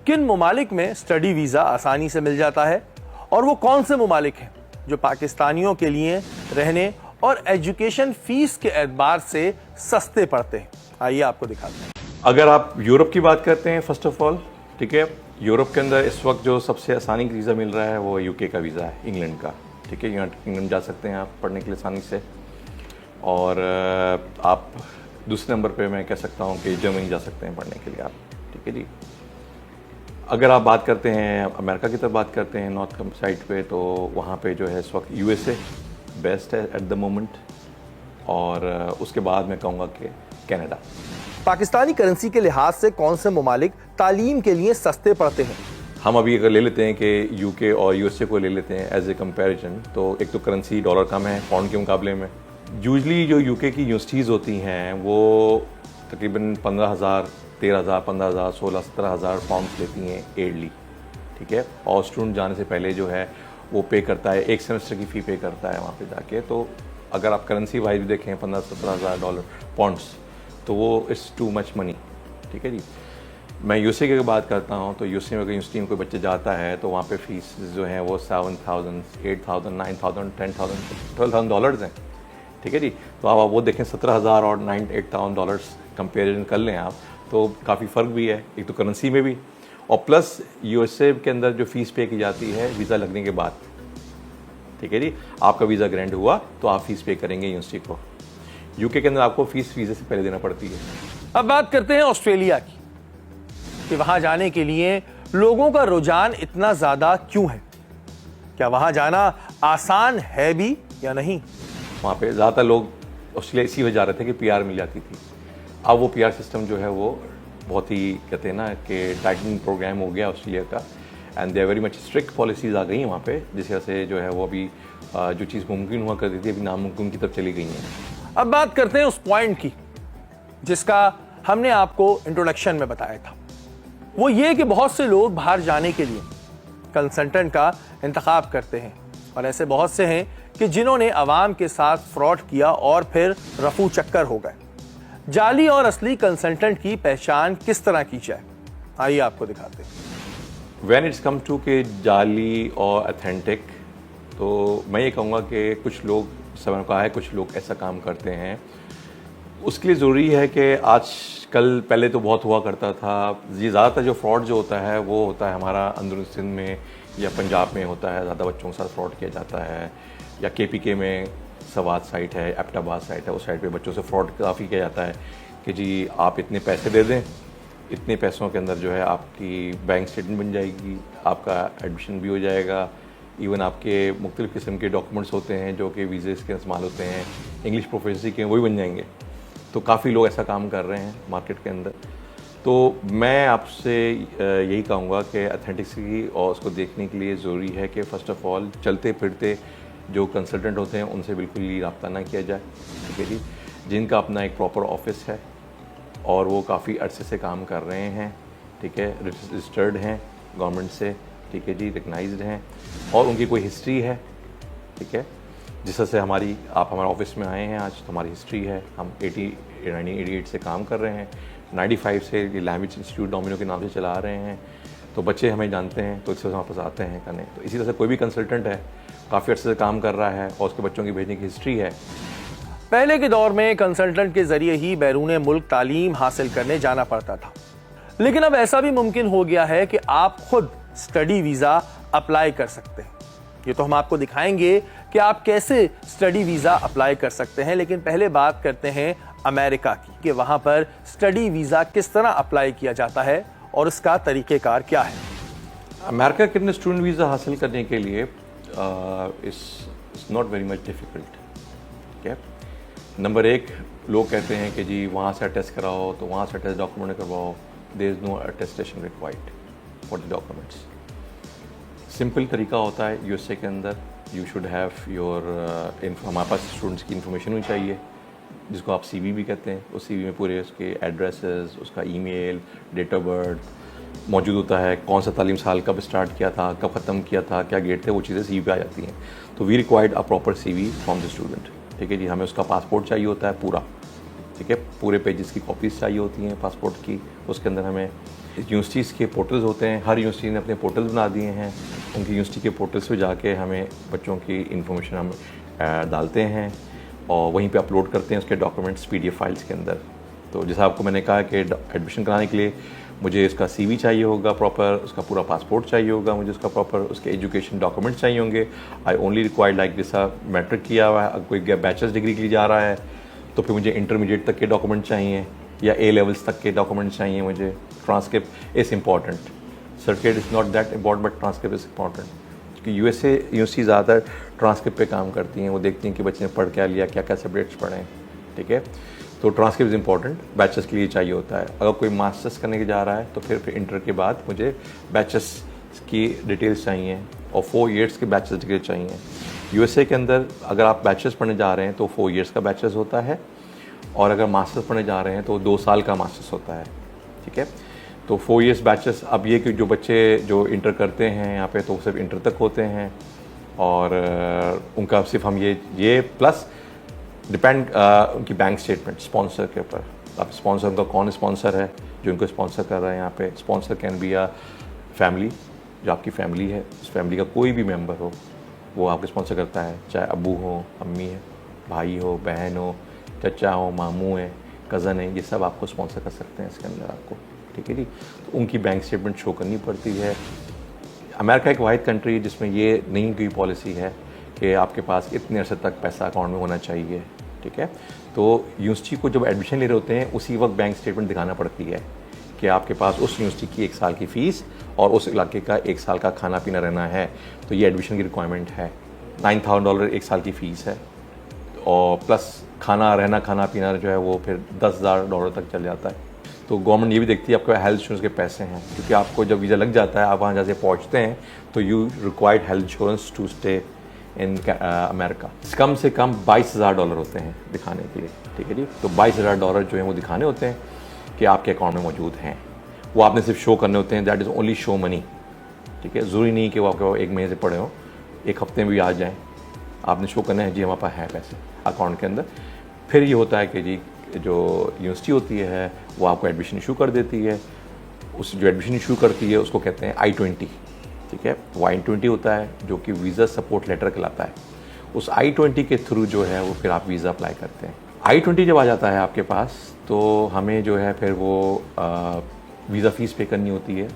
किन ममालिक में स्टडी वीज़ा आसानी से मिल जाता है और वो कौन से ममालिक हैं जो पाकिस्तानियों के लिए रहने और एजुकेशन फीस के एतबार से सस्ते पड़ते हैं। आइए आपको दिखाते हैं। अगर आप यूरोप की बात करते हैं फर्स्ट ऑफ ऑल, ठीक है, यूरोप के अंदर इस वक्त जो सबसे आसानी का वीज़ा मिल रहा है वो यूके का वीज़ा है, इंग्लैंड का। ठीक है, यहाँ इंग्लैंड जा सकते हैं आप पढ़ने के लिए आसानी से। और आप दूसरे नंबर पे मैं कह सकता हूँ कि जर्मनी जा सकते हैं पढ़ने के लिए आप। ठीक है जी। अगर आप बात करते हैं अमेरिका की तरफ बात करते हैं नॉर्थ साइड पे, तो वहाँ पे जो है इस वक्त यूएसए बेस्ट है एट द मोमेंट, और उसके बाद मैं कहूँगा कि कनाडा। पाकिस्तानी करेंसी के लिहाज से कौन से ममालिक तालीम के लिए सस्ते पड़ते हैं? हम अभी अगर ले लेते हैं कि यूके और यूएसए को ले लेते हैं एज ए कंपैरिजन, तो एक तो करेंसी डॉलर कम है पाउंड के मुकाबले में। यूजली जो यूके की यूनिवर्सिटीज़ होती हैं वो तकरीबन 15,000, 13,000, 15,000, 16,000, 17,000 पाउंड लेती हैं ईयरली। ठीक है, और स्टूडेंट जाने से पहले जो है वो पे करता है, एक सेमेस्टर की फ़ी पे करता है वहाँ पे जाके। तो अगर आप करेंसी वाइज भी देखें 15-17,000 डॉलर पाउंड्स, तो वो इट्स टू मच मनी। ठीक है जी। मैं यूएसए की बात करता हूँ तो यूएसए में अगर यूनिवर्सिटी में कोई बच्चा जाता है तो वहाँ पे फीस जो है वो 7,000, 8,000, 9,000, 10,000, 12,000 डॉलर्स हैं। ठीक है जी। तो आप वो देखें 17,000 और 8,000 डॉलर्स कंपेरिजन कर लें आप, तो काफ़ी फ़र्क भी है एक तो करेंसी में भी, और प्लस यूएसए के अंदर जो फ़ीस पे की जाती है वीज़ा लगने के बाद। ठीक है जी। आपका वीज़ा ग्रैंड हुआ तो आप फीस पे करेंगे यूनिवर्सिटी को। यूके के अंदर आपको फीस वीज़े से पहले देना पड़ती है। अब बात करते हैं ऑस्ट्रेलिया की, कि वहां जाने के लिए लोगों का रुझान इतना ज्यादा क्यों है? क्या वहां जाना आसान है भी या नहीं? वहाँ पे ज़्यादातर लोग ऑस्ट्रेलिया इसी वजह जा रहे थे कि पीआर मिल जाती थी। अब वो पीआर सिस्टम जो है वो बहुत ही कहते हैं ना कि टाइटनिंग प्रोग्राम हो गया ऑस्ट्रेलिया का, and they very much strict policies आ गई हैं वहाँ पे, जिस वजह से जो है वो अभी जो चीज़ मुमकिन हुआ करती थी अभी नामुमकिन की तरफ चली गई हैं। अब बात करते हैं उस पॉइंट की जिसका हमने आपको इंट्रोडक्शन में बताया था। वो ये कि बहुत से लोग बाहर जाने के लिए कंसल्टेंट का इंतखाब करते हैं, और ऐसे बहुत से हैं कि जिन्होंने अवाम के साथ फ्रॉड किया और फिर रफू चक्कर हो गए। जाली और असली कंसल्टेंट की पहचान किस तरह की जाए, आइए आपको दिखाते हैं। व्हेन इट्स कम टू के जाली और अथेंटिक, तो मैं ये कहूँगा कि कुछ लोग समय का है, कुछ लोग ऐसा काम करते हैं। उसके लिए ज़रूरी है कि आजकल, पहले तो बहुत हुआ करता था, ये ज़्यादातर जो फ्रॉड जो होता है वो होता है हमारा अंदरूनी सिंध में या पंजाब में होता है, ज़्यादा बच्चों के साथ फ्रॉड किया जाता है, या केपीके में सवाद साइट है, एबटाबाद साइट है, उस साइट पे बच्चों से फ्रॉड काफ़ी किया जाता है कि जी आप इतने पैसे दे दें, इतने पैसों के अंदर जो है आपकी बैंक स्टेटमेंट बन जाएगी, आपका एडमिशन भी हो जाएगा, इवन आपके मुख्तलिफ़ किस्म के डॉक्यूमेंट्स होते हैं जो कि वीज़े के इस्तेमाल होते हैं, इंग्लिश प्रोफेसी के वो भी बन जाएंगे। तो काफ़ी लोग ऐसा काम कर रहे हैं मार्केट के अंदर। तो मैं आपसे यही कहूँगा कि अथेंटिसिटी और उसको देखने के लिए ज़रूरी है कि फ़र्स्ट ऑफ़ ऑल चलते फिरते जो कंसल्टेंट होते हैं उनसे बिल्कुल ही रब्ता ना किया जाए। ठीक है जी। जिनका अपना एक प्रॉपर ऑफिस है और वो काफ़ी अरसे से काम कर रहे हैं, ठीक है, रजिस्टर्ड हैं गवर्नमेंट से, ठीक है जी, रिकग्नाइज्ड हैं, और उनकी कोई हिस्ट्री है, ठीक है, जिस तरह से आप हमारे ऑफिस में आए हैं आज, तो हमारी हिस्ट्री है, हम 1988 से काम कर रहे हैं, 95 से ये लैंग्वेज इंस्टीट्यूट डोमिनो के नाम से चला रहे हैं, तो बच्चे हमें जानते हैं, तो इससे हमारे पास आते हैं करने। तो इसी तरह से कोई भी कंसल्टेंट है काफ़ी अर्से से काम कर रहा है और उसके बच्चों की भेजने की हिस्ट्री है। पहले के दौर में कंसल्टेंट के जरिए ही बैरून मुल्क तालीम हासिल करने जाना पड़ता था, लेकिन अब ऐसा भी मुमकिन हो गया है कि आप खुद स्टडी वीज़ा अप्लाई कर सकते हैं। ये तो हम आपको दिखाएंगे कि आप कैसे स्टडी वीज़ा अप्लाई कर सकते हैं, लेकिन पहले बात करते हैं अमेरिका की, कि वहाँ पर स्टडी वीज़ा किस तरह अप्लाई किया जाता है और उसका तरीक़ेकार क्या है। अमेरिका के अंदर स्टूडेंट वीज़ा हासिल करने के लिए it's not very much difficult. ठीक है, नंबर एक, लोग कहते हैं कि जी वहाँ से अटेस्ट कराओ, तो वहाँ से अटेस्ट डॉक्यूमेंट करवाओ, there is no attestation required for the documents. Simple तरीका होता है यूएसए के अंदर, यू शुड हैव योर हमारे पास स्टूडेंट्स की इन्फॉर्मेशन होनी चाहिए, जिसको आप सीवी भी कहते हैं। उस सीवी में पूरे उसके एड्रेसेस, उसका ईमेल, डेट ऑफ बर्थ मौजूद होता है, कौन सा तालीम साल कब स्टार्ट किया था, कब ख़त्म किया था, क्या गेट थे, वो चीज़ें सीवी पे आ जाती हैं। तो we required a proper CV from the student. ठीक है जी, हमें उसका पासपोर्ट चाहिए होता है पूरा, ठीक है, पूरे पेजेस की कॉपीज़ चाहिए होती हैं पासपोर्ट की। उसके अंदर हमें यूनिवर्सिटीज़ के पोर्टल्स होते हैं, हर यूनिवर्सिटी ने अपने पोर्टल्स बना दिए हैं। उनकी यूनिवर्सिटी के पोर्टल्स पे जाके हमें बच्चों की इन्फॉर्मेशन हम डालते हैं और वहीं पे अपलोड करते हैं उसके डॉक्यूमेंट्स PDF फाइल्स के अंदर। तो जैसा आपको मैंने कहा कि एडमिशन कराने के लिए मुझे इसका CV चाहिए होगा प्रॉपर, उसका पूरा पासपोर्ट चाहिए होगा, मुझे उसका प्रॉपर उसके एजुकेशन डॉक्यूमेंट्स चाहिए होंगे। आई ओनली रिक्वायर्ड लाइक जैसा मैट्रिक किया हुआ है, अगर कोई बैचलर्स डिग्री के लिए जा रहा है तो फिर मुझे इंटरमीडिएट तक के डॉक्यूमेंट चाहिए या A लेवल्स तक के डॉक्यूमेंट चाहिए मुझे। Transcript is important, certificate is not that important but transcript is important, क्योंकि USA यूनिवर्सिटी ज़्यादातर ट्रांसक्रिप्ट पे काम करती हैं। वो देखती हैं कि बच्चे ने पढ़ क्या लिया, क्या क्या सब्जेक्ट्स पढ़े हैं, ठीक है। तो ट्रांसक्रिप्ट इज़ इम्पॉर्टेंट, बैचलर्स के लिए चाहिए होता है। अगर कोई मास्टर्स करने के जा रहा है तो फिर इंटर के बाद मुझे बैचलर्स की डिटेल्स चाहिए और 4 इयर्स के बैचलर्स डिग्री चाहिए। USA के अंदर अगर आप बैचलर्स पढ़ने जा रहे हैं तो 4 इयर्स का बैचलर्स होता है और अगर मास्टर्स पढ़ने जा रहे हैं तो 2 साल का मास्टर्स होता है, ठीक है। तो 4 इयर्स बैचलर्स। अब ये कि जो बच्चे जो इंटर करते हैं यहाँ पे तो सिर्फ इंटर तक होते हैं और उनका सिर्फ हम ये प्लस डिपेंड उनकी बैंक स्टेटमेंट स्पॉन्सर के ऊपर। अब स्पॉन्सर उनका कौन स्पॉन्सर है जो उनको स्पॉन्सर कर रहा है। यहाँ पे sponsor can be a family, जो आपकी फैमिली है उस फैमिली का कोई भी मेंबर हो वो आपको स्पॉन्सर करता है, चाहे अब्बू हो, अम्मी है, भाई हो, बहन हो, चचा हो, मामू है, कज़न है, ये सब आपको स्पॉन्सर कर सकते हैं इसके अंदर आपको, ठीक है जी। तो उनकी बैंक स्टेटमेंट शो करनी पड़ती है। अमेरिका एक वाहिद कंट्री जिसमें ये नहीं की पॉलिसी है कि आपके पास इतने अरसे तक पैसा अकाउंट में होना चाहिए, ठीक है। तो यूनिवर्सिटी को जब एडमिशन ले रहे होते हैं उसी वक्त बैंक स्टेटमेंट दिखाना पड़ती है कि आपके पास उस यूनिवर्सिटी की 1 साल की फ़ीस और उस इलाके का 1 साल का खाना पीना रहना है। तो ये एडमिशन की रिक्वायरमेंट है। $9,000 1 साल की फ़ीस है और प्लस खाना पीना जो है वो फिर $10,000 तक चल जाता है। तो गवर्नमेंट ये भी देखती है आपके हेल्थ इंश्योरेंस के पैसे हैं, क्योंकि आपको जब वीज़ा लग जाता है आप वहाँ जैसे पहुँचते हैं तो you required health insurance to stay in America. कम से कम $22,000 होते हैं दिखाने के लिए, ठीक है जी। तो $22,000 जो है वो दिखाने होते हैं कि आपके अकाउंट में मौजूद हैं। वो आपने सिर्फ शो करने होते हैं, that is only show money, ठीक है। ज़रूरी नहीं कि वो आपके 1 महीने से पड़े हो, 1 हफ्ते में भी आ जाएँ, आपने शो करना है जी हमारे पास है पैसे अकाउंट के अंदर। फिर ये होता है कि जी जो यूनिवर्सिटी होती है वो आपको एडमिशन इशू कर देती है। उस जो एडमिशन इशू करती है उसको कहते हैं I-20, ठीक है। वो I-20 होता है जो कि वीज़ा सपोर्ट लेटर कहलाता है। उस I-20 के थ्रू जो है वो फिर आप वीज़ा अप्लाई करते हैं। I-20 जब आ जाता है आपके पास तो हमें जो है फिर वो वीज़ा फ़ीस पे करनी होती है,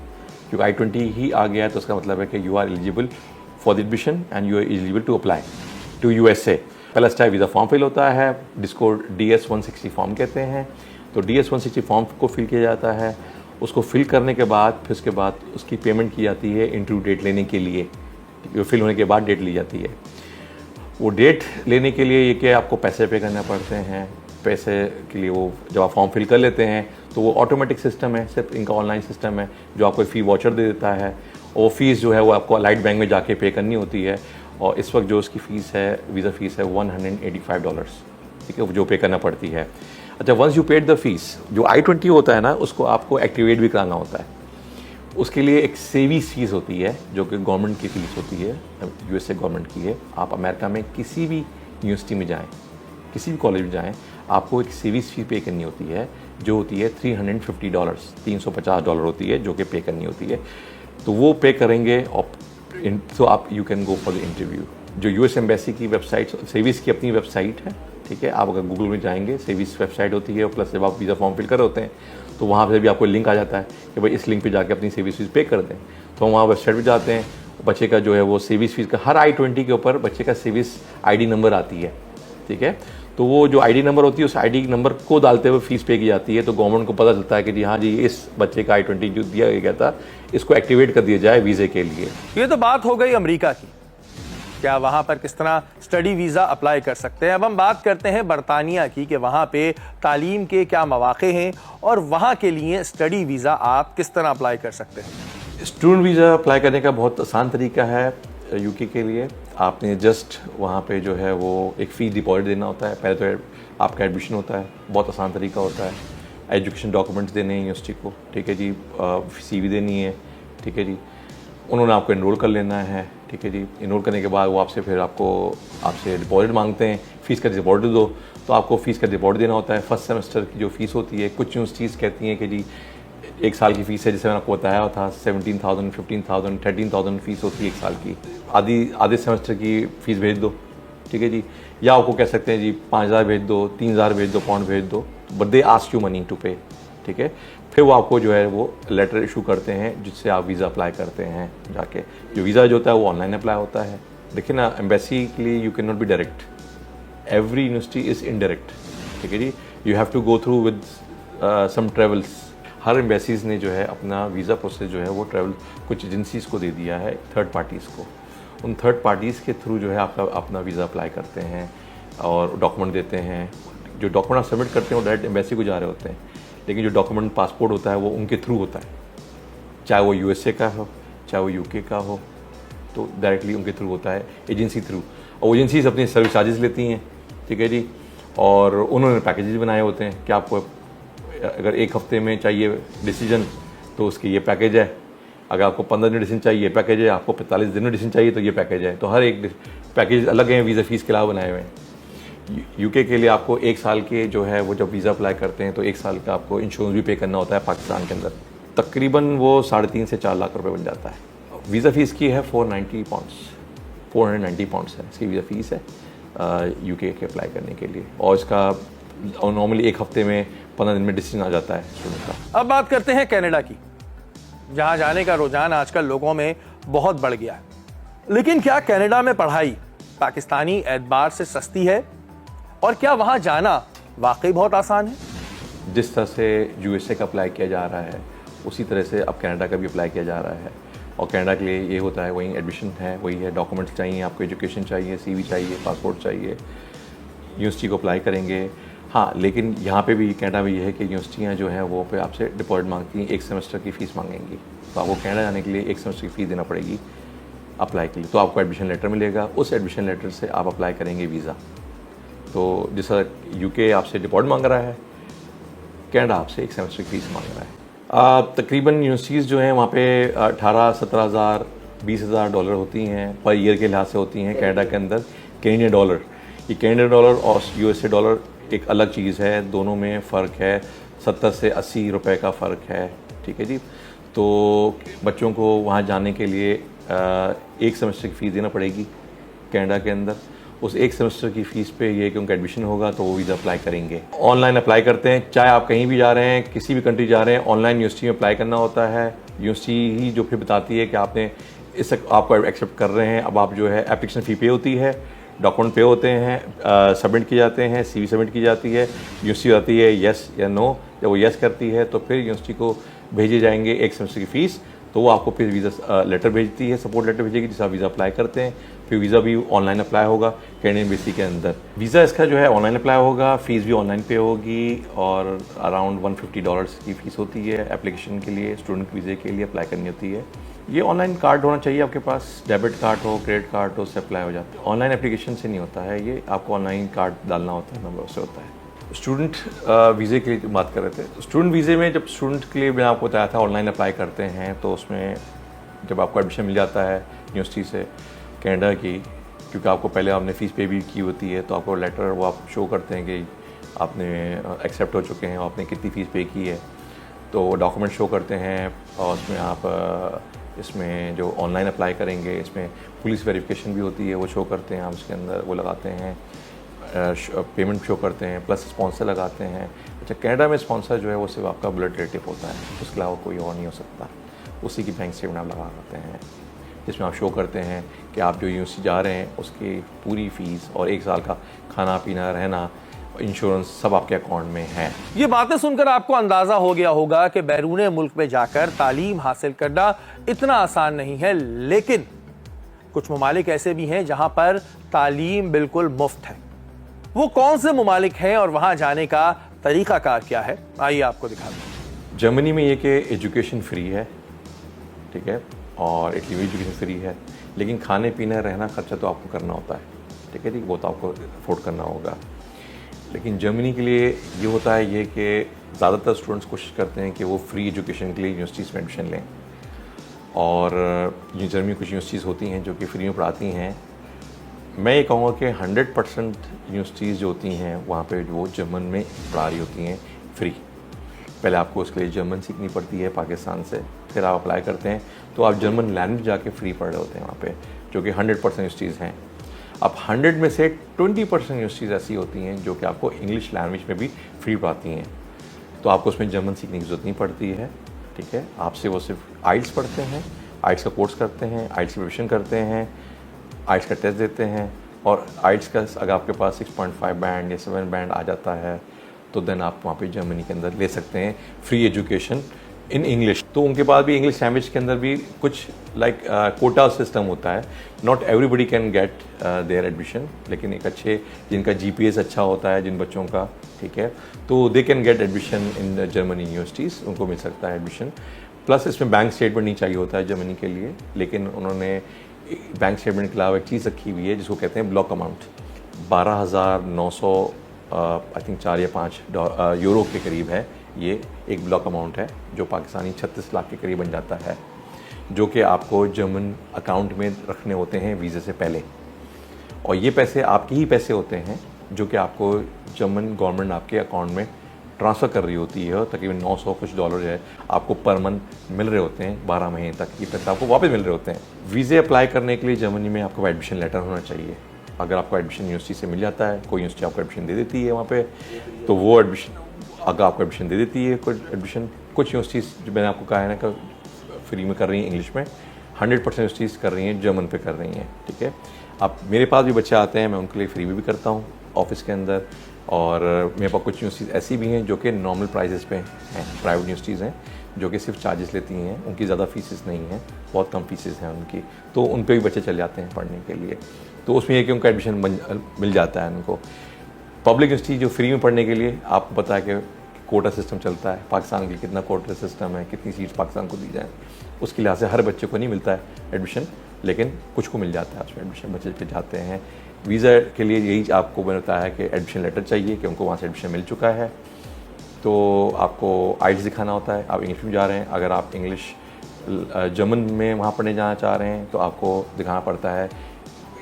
क्योंकि I-20 ही आ गया है तो उसका मतलब है कि you are eligible for the admission and you are eligible to apply to USA। पहला स्टेप वीज़ा फॉर्म फिल होता है जिसको DS-160 फॉर्म कहते हैं। तो DS-160 फॉर्म को फिल किया जाता है। उसको फिल करने के बाद फिर उसके बाद उसकी पेमेंट की जाती है इंटरव्यू डेट लेने के लिए। फिल होने के बाद डेट ली जाती है। वो डेट लेने के लिए ये कि आपको पैसे पे करने पड़ते हैं। पैसे के लिए वो जब आप फॉर्म फिल कर लेते हैं तो वो ऑटोमेटिक सिस्टम है, सिर्फ इनका ऑनलाइन सिस्टम है जो आपको फ़ी वाचर दे देता है और फीस जो है वो आपको लाइट बैंक में जाके पे करनी होती है। और इस वक्त जो उसकी फ़ीस है वीज़ा फ़ीस है $185, ठीक है, जो पे करना पड़ती है। अच्छा, once you paid the fees, जो I-20 होता है ना उसको आपको एक्टिवेट भी कराना होता है। उसके लिए एक सेविस फीस होती है जो कि गवर्नमेंट की फीस होती है, USA गवर्नमेंट की है। आप अमेरिका में किसी भी यूनिवर्सिटी में जाएं, किसी भी कॉलेज में जाएं, आपको एक सेविस फी पे करनी होती है जो होती है $350, $350 होती है जो कि पे करनी होती है। तो वो पे करेंगे और तो आप you can go for the interview. जो US एम्बेसी की वेबसाइट, सेविस की अपनी वेबसाइट है, ठीक है। आप अगर गूगल में जाएंगे सेविस वेबसाइट होती है, प्लस जब आप वीज़ा फॉर्म फिल कर होते हैं तो वहाँ पे भी आपको लिंक आ जाता है कि भाई इस लिंक पे जाके अपनी सेविस फीस पे कर दें। तो हम वहाँ वेबसाइट पे जाते हैं, बच्चे का जो है वो सेविस फीस का हर I-20 के ऊपर बच्चे का सेविस ID नंबर आती है, ठीक है। तो वो जो ID नंबर होती है उस ID नंबर को डालते हुए फीस पे की जाती है। तो गवर्नमेंट को पता चलता है कि जी हाँ जी इस बच्चे का I-20 जो दिया गया था इसको एक्टिवेट कर दिया जाए वीज़े के लिए। ये तो बात हो गई अमेरिका की, क्या वहां पर किस तरह स्टडी वीज़ा अप्लाई कर सकते हैं। अब हम बात करते हैं बरतानिया की कि वहां पे तालीम के क्या मौक़े हैं और वहां के लिए स्टडी वीज़ा आप किस तरह अप्लाई कर सकते हैं। स्टूडेंट वीज़ा अप्लाई करने का बहुत आसान तरीका है UK के लिए। आपने जस्ट वहाँ पे जो है वो एक फ़ी डिपॉजिट देना होता है। पहले तो आपका एडमिशन होता है, बहुत आसान तरीका होता है। एजुकेशन डॉक्यूमेंट्स देने हैं यूनिवर्सिटी को, ठीक है जी। CV देनी है, ठीक है जी। उन्होंने आपको इनरोल कर लेना है, ठीक है जी। इनरोल करने के बाद वो आपसे डिपॉजिट मांगते हैं, फ़ीस का डिपॉजिट दो। तो आपको फ़ीस का डिपॉजिट देना होता है। फर्स्ट सेमेस्टर की जो फ़ीस होती है, कुछ यूनिवर्सिटीज़ कहती हैं कि जी एक साल की फ़ीस है, जैसे मैंने आपको बताया था 17,000, 15,000, 13,000 फ़ीस होती है एक साल की। आधे सेमेस्टर की फ़ीस भेज दो, ठीक है जी। या आपको कह सकते हैं जी 5,000 भेज दो, 3,000 भेज दो, पाउंड भेज दो, but they ask you money to pay, ठीक है। फिर वो आपको जो है वो लेटर इशू करते हैं जिससे आप वीज़ा अप्लाई करते हैं जाके। जो वीज़ा जो होता है वो ऑनलाइन अप्लाई होता है। देखिए ना, एम्बेसी के लिए you can not be direct, every university is indirect, ठीक है जी। You have to go through with some travels. हर एम्बेसीज ने जो है अपना वीज़ा प्रोसेस जो है वो ट्रैवल कुछ एजेंसीज़ को दे दिया है, थर्ड पार्टीज़ को। उन थर्ड पार्टीज़ के थ्रू जो है आपका अपना वीज़ा अप्लाई करते हैं और डॉक्यूमेंट देते हैं। जो डॉक्यूमेंट आप सबमिट करते हैं वो डायरेक्ट एम्बेसी को जा रहे होते हैं, लेकिन जो डॉक्यूमेंट पासपोर्ट होता है वो उनके थ्रू होता है, चाहे वो यूएसए का हो चाहे वो यूके का हो, तो डायरेक्टली उनके थ्रू होता है, एजेंसी थ्रू। और एजेंसीज अपने सर्विस चार्जेस लेती हैं, ठीक है जी। और उन्होंने पैकेजेस बनाए होते हैं कि आपको अगर एक हफ्ते में चाहिए डिसीजन तो उसकी ये पैकेज है, अगर आपको 15 दिन डिसीजन चाहिए ये पैकेज है, आपको 45 दिन में डिसीजन चाहिए तो ये पैकेज है। तो हर एक पैकेज अलग हैं, वीज़ा फ़ीस के अलावा बनाए हुए हैं। यूके के लिए आपको एक साल के जो है वो जब वीज़ा अप्लाई करते हैं तो एक साल का आपको इंश्योरेंस भी पे करना होता है पाकिस्तान के अंदर। तकरीबन वो 3.5 से 4 लाख रुपए बन जाता है। वीज़ा फ़ीस की है 490 पाउंड्स है इसकी वीज़ा फ़ीस है यूके के अप्लाई करने के लिए। और इसका नॉर्मली एक हफ्ते में 15 दिन में डिसीजन आ जाता है स्टूडेंट का। अब बात करते हैं कनाडा की, जहां जाने का रुझान आजकल लोगों में बहुत बढ़ गया है। लेकिन क्या कनाडा में पढ़ाई पाकिस्तानी एतबार से सस्ती है, और क्या वहां जाना वाकई बहुत आसान है? जिस तरह से यूएसए का अप्लाई किया जा रहा है उसी तरह से अब कनाडा का भी अप्लाई किया जा रहा है। और कनाडा के लिए ये होता है, वही एडमिशन है, वही है, डॉक्यूमेंट्स चाहिए आपको, एजुकेशन चाहिए, सीवी चाहिए, पासपोर्ट चाहिए, यूनिवर्सिटी को अप्लाई करेंगे। हाँ, लेकिन यहाँ पे भी कनाडा में ये है कि यूनिवर्सिटियाँ जो हैं वो पे आपसे डिपॉजिट मांगती हैं, एक सेमेस्टर की फ़ीस मांगेंगी। तो आपको कनाडा जाने के लिए एक सेमेस्टर की फ़ीस देना पड़ेगी अप्लाई के लिए। तो आपको एडमिशन लेटर मिलेगा, उस एडमिशन लेटर से आप अप्लाई करेंगे वीज़ा। तो जैसा यूके आपसे डिपॉजिट मांग रहा है, कनाडा आपसे एक सेमेस्टर की फ़ीस मांग रहा है। तकरीबन यूनिवर्सिटीज़ जो हैं वहाँ पे 18-17,000 $20,000 होती हैं पर ईयर के लिहाज से होती हैं कनाडा के अंदर। कैनेडियन डॉलर, ये कैनेडियन डॉलर और यूएसए डॉलर एक अलग चीज़ है, दोनों में फ़र्क है, 70 से 80 रुपए का फ़र्क है, ठीक है जी। तो बच्चों को वहाँ जाने के लिए एक सेमेस्टर की फ़ीस देना पड़ेगी कनाडा के अंदर। उस एक सेमेस्टर की फ़ीस पे ये कि उनका एडमिशन होगा तो वो वीज़ा अप्लाई करेंगे। ऑनलाइन अप्लाई करते हैं, चाहे आप कहीं भी जा रहे हैं, किसी भी कंट्री जा रहे हैं, ऑनलाइन यूनिवर्सिटी में अप्लाई करना होता है। यूनिवर्सिटी ही जो फिर बताती है कि आपने इस आपको एक्सेप्ट कर रहे हैं। अब आप जो है एप्लीकेशन फ़ी पे होती है, डॉक्यूमेंट पे होते हैं, सबमिट किए जाते हैं, सीवी सबमिट की जाती है, यूनिवर्सिटी आती है येस या नो। जब वो येस करती है तो फिर यूनिवर्सिटी को भेजे जाएंगे एक सेमेस्टर की फ़ीस, तो वो आपको फिर वीज़ा लेटर भेजती है, सपोर्ट लेटर भेजेगी जिससे आप वीज़ा अप्लाई करते हैं। फिर वीज़ा भी ऑनलाइन अप्लाई होगा कैनेडियन एम्बेसी के अंदर। वीज़ा इसका जो है ऑनलाइन अप्लाई होगा, फ़ीस भी ऑनलाइन पे होगी और अराउंड $150 की फ़ीस होती है एप्लीकेशन के लिए, स्टूडेंट वीज़े के लिए अप्लाई करनी होती है। ये ऑनलाइन कार्ड होना चाहिए आपके पास, डेबिट कार्ड हो, क्रेडिट कार्ड हो, उससे अप्लाई हो जाता है। ऑनलाइन एप्लीकेशन से नहीं होता है ये, आपको ऑनलाइन कार्ड डालना होता है, नंबर से होता है। स्टूडेंट वीज़े के लिए बात कर रहे थे। स्टूडेंट वीज़े में जब स्टूडेंट के लिए मैंने आपको बताया था ऑनलाइन अप्लाई करते हैं, तो उसमें जब आपको एडमिशन मिल जाता है यूनिवर्सिटी से कनाडा की, क्योंकि आपको पहले आपने फ़ीस पे भी की होती है, तो आपको लेटर वो आप शो करते हैं कि आपने एक्सेप्ट हो चुके हैं, आपने कितनी फ़ीस पे की है, तो डॉक्यूमेंट शो करते हैं। और उसमें आप इसमें जो ऑनलाइन अप्लाई करेंगे इसमें पुलिस वेरिफिकेशन भी होती है, वो शो करते हैं, आप उसके अंदर वो लगाते हैं, पेमेंट शो करते हैं, प्लस स्पॉन्सर लगाते हैं। अच्छा, कनाडा में स्पॉन्सर जो है वो सिर्फ आपका ब्लड रिलेटिव होता है, उसके अलावा कोई और नहीं हो सकता। उसी की बैंक स्टेटमेंट आप लगा करते हैं जिसमें आप शो करते हैं कि आप जो यूनिवर्सिटी जा रहे हैं उसकी पूरी फ़ीस और एक साल का खाना पीना रहना इंश्योरेंस सब आपके अकाउंट में है। ये बातें सुनकर आपको अंदाजा हो गया होगा कि बैरून मुल्क में जाकर तालीम हासिल करना इतना आसान नहीं है, लेकिन कुछ ममालिक ऐसे भी हैं जहां पर तालीम बिल्कुल मुफ्त है। वो कौन से ममालिक हैं और वहां जाने का तरीकाकार क्या है, आइए आपको दिखाते हैं। जर्मनी में ये कि एजुकेशन फ्री है, ठीक है, और इटली में एजुकेशन फ्री है, लेकिन खाने पीने रहना खर्चा तो आपको करना होता है, ठीक है जी, वो तो आपको अफोर्ड करना होगा। लेकिन जर्मनी के लिए ये होता है ये कि ज़्यादातर स्टूडेंट्स कोशिश करते हैं कि वो फ्री एजुकेशन के लिए यूनिवर्सिटीज़ में एडमिशन लें। और ये जर्मनी कुछ यूनिवर्सिटीज़ होती हैं जो कि फ्री में पढ़ाती हैं। मैं ये कहूँगा कि 100% यूनिवर्सिटीज़ जो होती हैं वहाँ पे वो जर्मन में पढ़ा रही होती हैं फ्री। पहले आपको उसके लिए जर्मन सीखनी पड़ती है पाकिस्तान से, फिर आप अप्लाई करते हैं तो आप जर्मन लैंग्वेज जाके फ्री पढ़ रहे होते हैं वहाँ पे, जो कि 100% यूनिवर्सिटीज़ हैं। अब 100 में से 20% यूनिवर्सिटीज़ ऐसी होती हैं जो कि आपको इंग्लिश लैंग्वेज में भी फ्री पढ़ाती हैं, तो आपको उसमें जर्मन सीखने की ज़रूरत नहीं पड़ती है। ठीक है, आपसे वो सिर्फ आइल्स पढ़ते हैं, आइल्स का कोर्स करते हैं, आइल्स की रिविजन करते हैं, आइल्स का टेस्ट देते हैं, और आइल्स का अगर आपके पास 6.5 बैंड या 7 बैंड आ जाता है तो देन आप वहाँ पे जर्मनी के अंदर ले सकते हैं फ्री एजुकेशन इन इंग्लिश। तो उनके पास भी इंग्लिश लैंग्वेज के अंदर भी कुछ लाइक कोटा सिस्टम होता है, not everybody can get there admission, लेकिन एक अच्छे जिनका जीपीएस अच्छा होता है जिन बच्चों का, ठीक है, तो they can get admission in Germany universities, उनको मिल सकता है एडमिशन। प्लस इसमें बैंक स्टेटमेंट नहीं चाहिए होता है जर्मनी के लिए, लेकिन उन्होंने बैंक स्टेटमेंट के अलावा एक चीज़ रखी हुई है जिसको कहते हैं ब्लॉक अमाउंट। 12,900 आई थिंक 4 या 5 यूरो के करीब है, ये एक ब्लॉक अमाउंट है जो पाकिस्तानी 36 लाख के करीब बन जाता है, जो कि आपको जर्मन अकाउंट में रखने होते हैं वीज़े से पहले, और ये पैसे आपके ही पैसे होते हैं जो कि आपको जर्मन गवर्नमेंट आपके अकाउंट में ट्रांसफ़र कर रही होती है। तकरीबन 900 कुछ डॉलर है आपको पर मंथ मिल रहे होते हैं, 12 महीने तक ये पैसे आपको वापस मिल रहे होते हैं। वीज़े अप्लाई करने के लिए जर्मनी में आपको एडमिशन लेटर होना चाहिए। अगर आपको एडमिशन यूनिवर्सिटी से मिल जाता है, कोई यूनिवर्सिटी आपको एडमिशन दे देती है वहाँ पे, तो वो एडमिशन अगर आपको एडमिशन दे देती है, कुछ एडमिशन कुछ यूनिवर्सिटीज़ जो मैंने आपको कहा है ना कि फ्री में कर रही हैं इंग्लिश में, 100% यूनिवर्सिटीज़ कर रही हैं जर्मन पे कर रही हैं। ठीक है, अब मेरे पास भी बच्चे आते हैं, मैं उनके लिए फ्री में भी करता हूँ ऑफिस के अंदर, और मेरे पास कुछ यूनिवर्सिटीज़ ऐसी भी हैं जो कि नॉर्मल प्राइजेस पे हैं, प्राइवेट यूनिवर्सिटीज़ हैं जो कि सिर्फ चार्जेस लेती हैं, उनकी ज़्यादा फीसेस नहीं हैं, बहुत कम फीसेस हैं उनकी, तो उन पे भी बच्चे चले जाते हैं पढ़ने के लिए। तो उसमें यह कि उनका एडमिशन मिल जाता है उनको। पब्लिक यूनिवर्सिटी जो फ्री में पढ़ने के लिए आपको पता है कि कोटा सिस्टम चलता है, पाकिस्तान के लिए कितना कोटा सिस्टम है, कितनी सीट्स पाकिस्तान को दी जाए, उसके लिहाज से हर बच्चे को नहीं मिलता है एडमिशन, लेकिन कुछ को मिल जाता है उसमें एडमिशन, बच्चे पे जाते हैं। वीज़ा के लिए यही आपको बनता है कि एडमिशन लेटर चाहिए कि उनको वहाँ से एडमिशन मिल चुका है, तो आपको आइल्स दिखाना होता है, आप इंग्लिश में जा रहे हैं। अगर आप इंग्लिश जर्मन में वहाँ पढ़ने जाना चाह रहे हैं तो आपको दिखाना पड़ता है,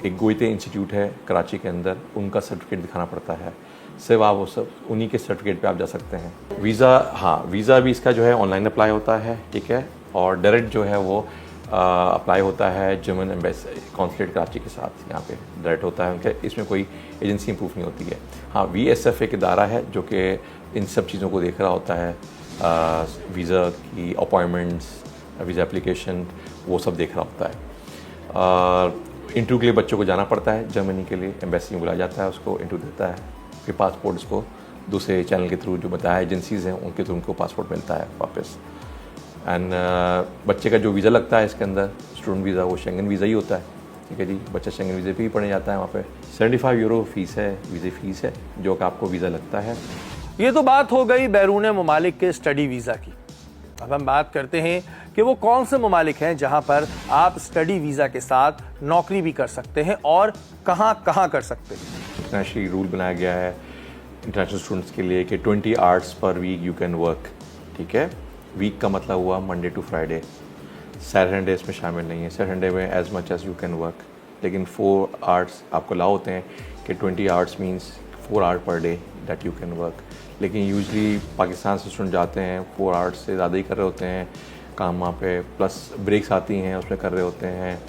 एक गोइते इंस्टीट्यूट है कराची के अंदर, उनका सर्टिफिकेट दिखाना पड़ता है, सिर्फ आप वो सब उन्हीं के सर्टिफिकेट पे आप जा सकते हैं। वीज़ा, हाँ वीज़ा भी इसका जो है ऑनलाइन अप्लाई होता है, ठीक है, और डायरेक्ट जो है वो अप्लाई होता है जर्मन एम्बेसी कॉन्सुलेट कराची के साथ, यहाँ पे डायरेक्ट होता है उनके, इसमें कोई एजेंसी प्रूफ नहीं होती है। हाँ, VSF एक इदारा है जो कि इन सब चीज़ों को देख रहा होता है, वीज़ा की अपॉइंटमेंट्स, वीज़ा एप्लीकेशन, वो सब देख रहा होता है। इंटरव्यू के लिए बच्चों को जाना पड़ता है जर्मनी के लिए, एम्बेसी में बुलाया जाता है, उसको इंटरव्यू देता है, फिर पासपोर्ट उसको दूसरे चैनल के थ्रू जो बताया एजेंसीज़ हैं उनके थ्रू उनको पासपोर्ट मिलता है वापस। एंड बच्चे का जो वीज़ा लगता है इसके अंदर, स्टूडेंट वीज़ा, वो शेंगन वीज़ा ही होता है, ठीक है जी, बच्चा शेंगन वीज़े पे ही पढ़ने जाता है वहाँ पे। 75 यूरो फीस है, वीज़े फीस है जो कि आपको वीज़ा लगता है। ये तो बात हो गई बैरून ममालिक के स्टडी वीज़ा की। अब हम बात करते हैं कि वो कौन से ममालिक हैं जहां पर आप स्टडी वीज़ा के साथ नौकरी भी कर सकते हैं और कहां कहां कर सकते हैं। इंटरनेशनली रूल बनाया गया है इंटरनेशनल स्टूडेंट्स के लिए कि 20 hours per week you can work, ठीक है। वीक का मतलब हुआ मंडे टू फ्राइडे, सैटरडे इसमें शामिल नहीं है, सैटरडे में as much as you can work, लेकिन 4 आवर्स आपको अलाउ होते हैं कि 20 hours means 4 hour per day that you can work. लेकिन यूजली पाकिस्तान से स्टूडेंट जाते हैं 4 आवर्स से ज़्यादा ही कर रहे होते हैं काम वहाँ पे, प्लस ब्रेक्स आती हैं उसमें कर रहे होते हैं।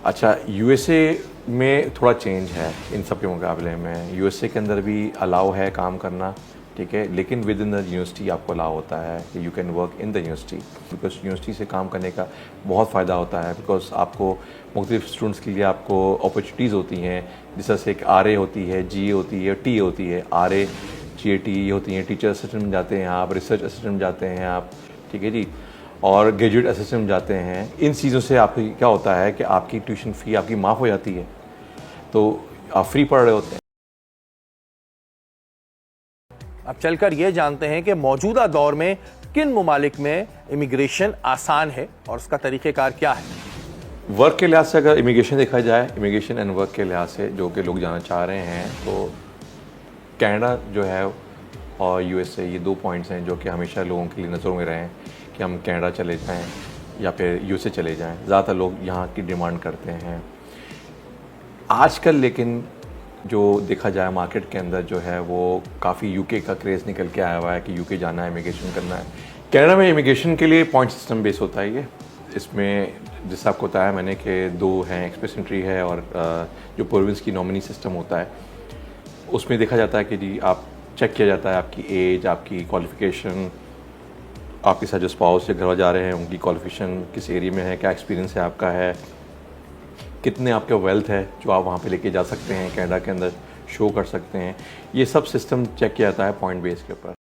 अच्छा, USA में थोड़ा चेंज है इन सब के मुकाबले में, USA के अंदर भी अलाउ है काम करना, ठीक है, लेकिन विद इन द यूनिवर्सिटी आपको अलाउ होता है कि you can work in the university, because university से काम करने का बहुत फ़ायदा होता है, बिकॉज आपको मुख्तलिफ स्टूडेंट्स के लिए आपको अपॉर्चुनिटीज़ होती हैं, जैसे एक RA होती है, GA होती है, TA होती है, RA GA TE होती हैं, टीचर असिस्टेंट में जाते हैं आप, रिसर्च असिस्टेंट में जाते हैं आप, ठीक है जी, और ग्रेजुएट असिस्टेंट में जाते हैं। इन चीज़ों से आपकी क्या होता है कि आपकी ट्यूशन फ़ी आपकी माफ़ हो जाती है, तो आप फ्री पढ़ रहे होते हैं। अब चलकर ये जानते हैं कि मौजूदा दौर में किन ममालिक में इमिग्रेशन आसान है और उसका तरीक़ेकार क्या है। वर्क के लिहाज से अगर इमिग्रेशन देखा जाए, इमिग्रेशन एंड वर्क के लिहाज से जो कि लोग जाना चाह रहे हैं, तो कनाडा जो है और USA, ये 2 पॉइंट्स हैं जो कि हमेशा लोगों के लिए नज़रों में रहे हैं कि हम कनाडा चले जाएं या फिर USA चले जाएं। ज़्यादातर लोग यहाँ की डिमांड करते हैं आजकल, लेकिन जो देखा जाए मार्केट के अंदर जो है वो काफ़ी यूके का क्रेज़ निकल के आया हुआ है कि यूके जाना है, इमिग्रेशन करना है। कनाडा में इमिग्रेशन के लिए पॉइंट सिस्टम बेस होता है ये। इसमें जैसा आपको बताया मैंने कि 2 हैं, एक्सप्रेस एंट्री है और जो प्रोविंस की नॉमिनी सिस्टम होता है उसमें देखा जाता है कि जी आप चेक किया जाता है आपकी एज, आपकी क्वालिफ़िकेशन, आपके साथ जो स्पाउस या घर जा रहे हैं उनकी क्वालिफिकेशन किस एरिया में है, क्या एक्सपीरियंस है आपका है, कितने आपके वेल्थ है जो आप वहाँ पे लेके जा सकते हैं, कनाडा के अंदर शो कर सकते हैं। ये सब सिस्टम चेक किया जाता है पॉइंट बेस के ऊपर।